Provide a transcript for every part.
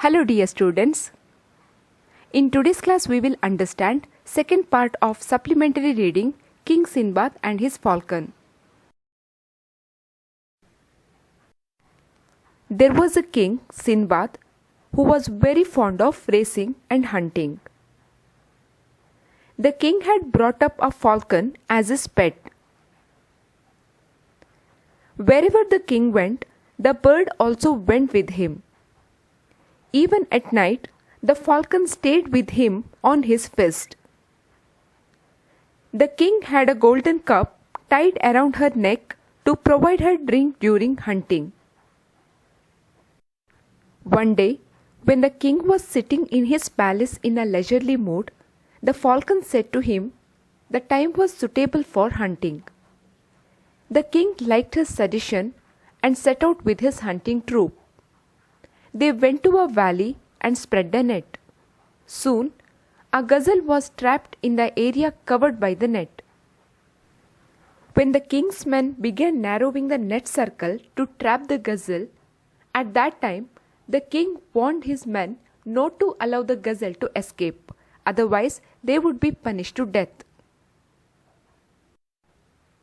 Hello dear students. In today's class we will understand second part of supplementary reading King Sindbad and his falcon. There was a king, Sindbad, who was very fond of racing and hunting. The king had brought up a falcon as his pet. Wherever the king went, the bird also went with him. Even at night, the falcon stayed with him on his fist. The king had a golden cup tied around her neck to provide her drink during hunting. One day, when the king was sitting in his palace in a leisurely mood, the falcon said to him, the time was suitable for hunting. The king liked his suggestion and set out with his hunting troop. They went to a valley and spread a net. Soon, a gazelle was trapped in the area covered by the net. When the king's men began narrowing the net circle to trap the gazelle, at that time the king warned his men not to allow the gazelle to escape, otherwise they would be punished to death.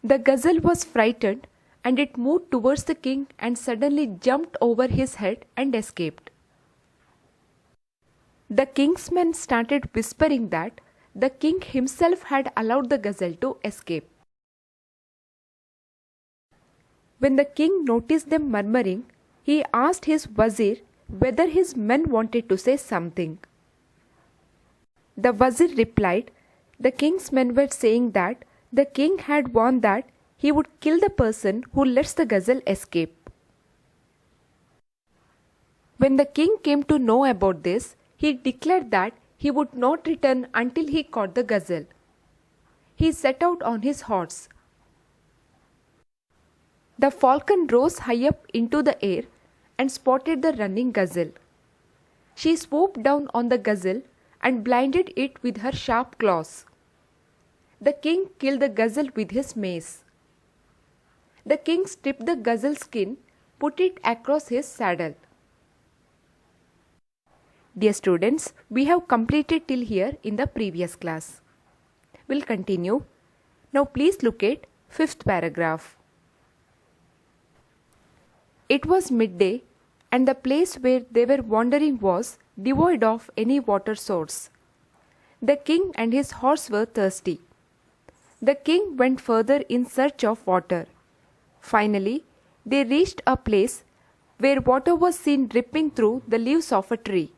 The gazelle was frightened and it moved towards the king and suddenly jumped over his head and escaped. The king's men started whispering that the king himself had allowed the gazelle to escape. When the king noticed them murmuring, he asked his wazir whether his men wanted to say something. The wazir replied, the king's men were saying that the king had warned that he would kill the person who lets the gazelle escape. When the king came to know about this, he declared that he would not return until he caught the gazelle. He set out on his horse. The falcon rose high up into the air and spotted the running gazelle. She swooped down on the gazelle and blinded it with her sharp claws. The king killed the gazelle with his mace. The king stripped the gazelle's skin, put it across his saddle. Dear students, we have completed till here in the previous class. We'll continue. Now please look at fifth paragraph. It was midday and the place where they were wandering was devoid of any water source. The king and his horse were thirsty. The king went further in search of water. Finally, they reached a place where water was seen dripping through the leaves of a tree.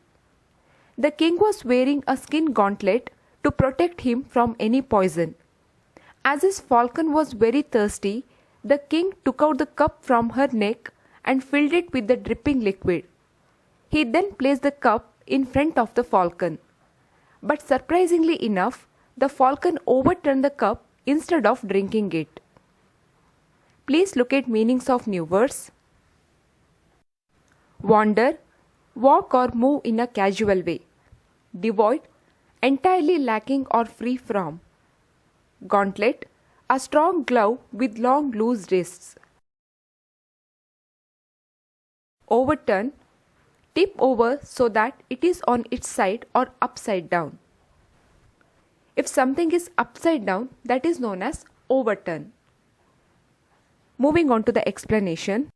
The king was wearing a skin gauntlet to protect him from any poison. As his falcon was very thirsty, the king took out the cup from her neck and filled it with the dripping liquid. He then placed the cup in front of the falcon. But surprisingly enough, the falcon overturned the cup instead of drinking it. Please look at meanings of new words. Wander, walk or move in a casual way. Devoid, entirely lacking or free from. Gauntlet, a strong glove with long loose wrists. Overturn, tip over so that it is on its side or upside down. If something is upside down, that is known as overturn. Moving on to the explanation.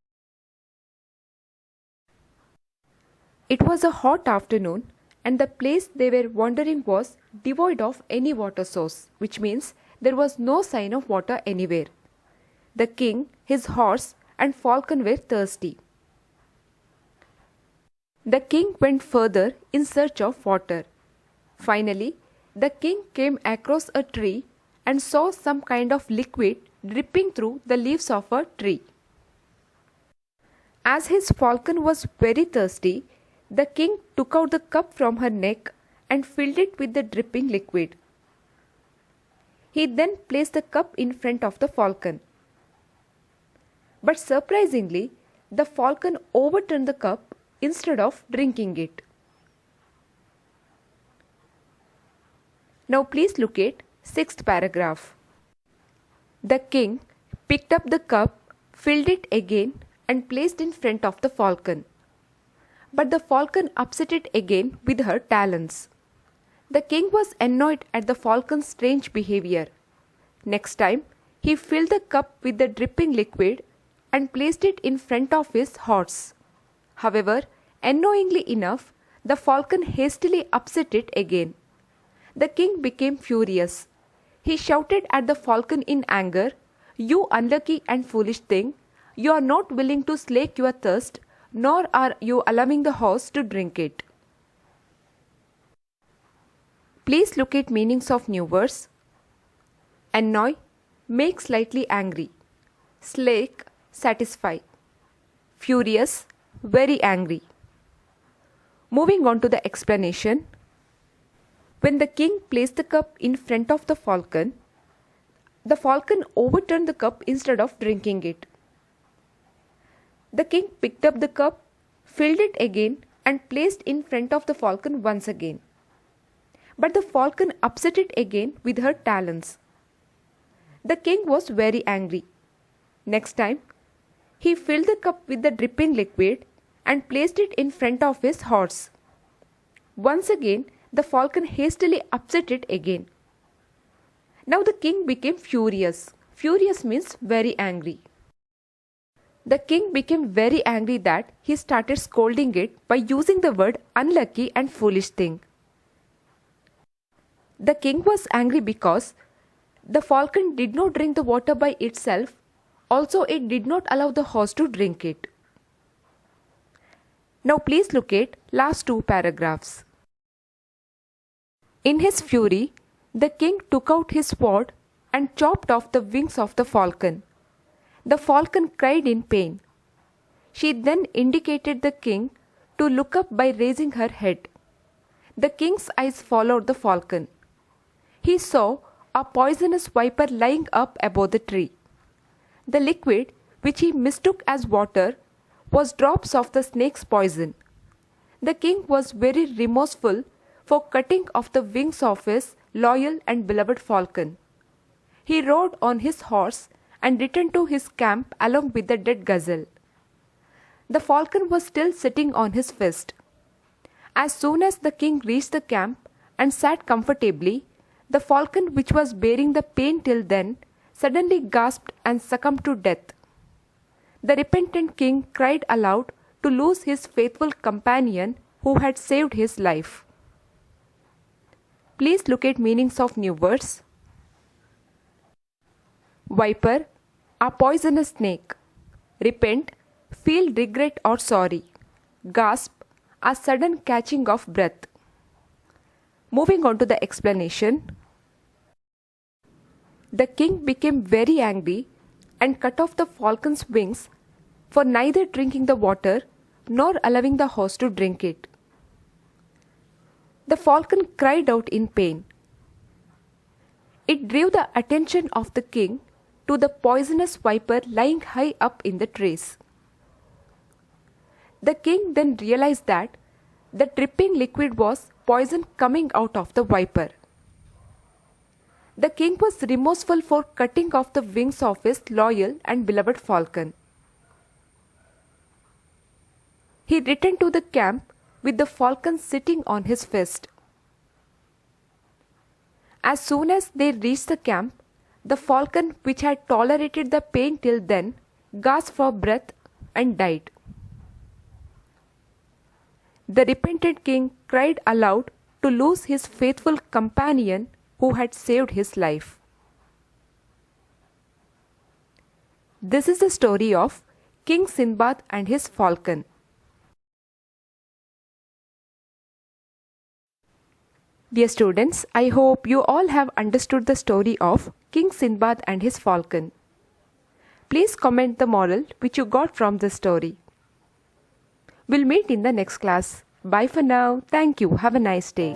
It was a hot afternoon and the place they were wandering was devoid of any water source, which means there was no sign of water anywhere. The king, his horse and falcon were thirsty. The king went further in search of water. Finally, the king came across a tree and saw some kind of liquid dripping through the leaves of a tree. As his falcon was very thirsty, the king took out the cup from her neck and filled it with the dripping liquid. He then placed the cup in front of the falcon. But surprisingly, the falcon overturned the cup instead of drinking it. Now please look at sixth paragraph. The king picked up the cup, filled it again and placed in front of the falcon. but the falcon upset it again with her talons. The king was annoyed at the falcon's strange behavior. Next time, he filled the cup with the dripping liquid and placed it in front of his horse. However, annoyingly enough, the falcon hastily upset it again. The king became furious. He shouted at the falcon in anger, "You unlucky and foolish thing! You are not willing to slake your thirst, nor are you allowing the horse to drink it." Please look at meanings of new words. Annoy, make slightly angry. Slake, satisfy. Furious, very angry. Moving on to the explanation. When the king placed the cup in front of the falcon overturned the cup instead of drinking it. The king picked up the cup, filled it again, and placed in front of the falcon once again. But the falcon upset it again with her talons. The king was very angry. Next time, he filled the cup with the dripping liquid and placed it in front of his horse. Once again, the falcon hastily upset it again. Now the king became furious. Furious means very angry. The king became very angry that he started scolding it by using the word unlucky and foolish thing. The king was angry because the falcon did not drink the water by itself. Also, it did not allow the horse to drink it. Now please look at last two paragraphs. In his fury, the king took out his sword and chopped off the wings of the falcon. The falcon cried in pain. She then indicated the king to look up by raising her head. The king's eyes followed the falcon. He saw a poisonous viper lying up above the tree. The liquid, which he mistook as water, was drops of the snake's poison. The king was very remorseful for cutting off the wings of his loyal and beloved falcon. He rode on his horse and returned to his camp along with the dead gazelle. The falcon was still sitting on his fist. As soon as the king reached the camp and sat comfortably, the falcon, which was bearing the pain till then, suddenly gasped and succumbed to death. The repentant king cried aloud to lose his faithful companion who had saved his life. Please look at meanings of new words. Viper, a poisonous snake. Repent, feel regret or sorry. Gasp, a sudden catching of breath. Moving on to the explanation. The king became very angry and cut off the falcon's wings for neither drinking the water nor allowing the horse to drink it. The falcon cried out in pain. It drew the attention of the king to the poisonous viper lying high up in the trees. The king then realized that the dripping liquid was poison coming out of the viper. The king was remorseful for cutting off the wings of his loyal and beloved falcon. He returned to the camp with the falcon sitting on his fist. As soon as they reached the camp, the falcon, which had tolerated the pain till then, gasped for breath and died. The repentant king cried aloud to lose his faithful companion who had saved his life. This is the story of King Sindbad and his falcon. Dear students, I hope you all have understood the story of King Sindbad and his falcon. Please comment the moral which you got from the story. We'll meet in the next class. Bye for now. Thank you. Have a nice day.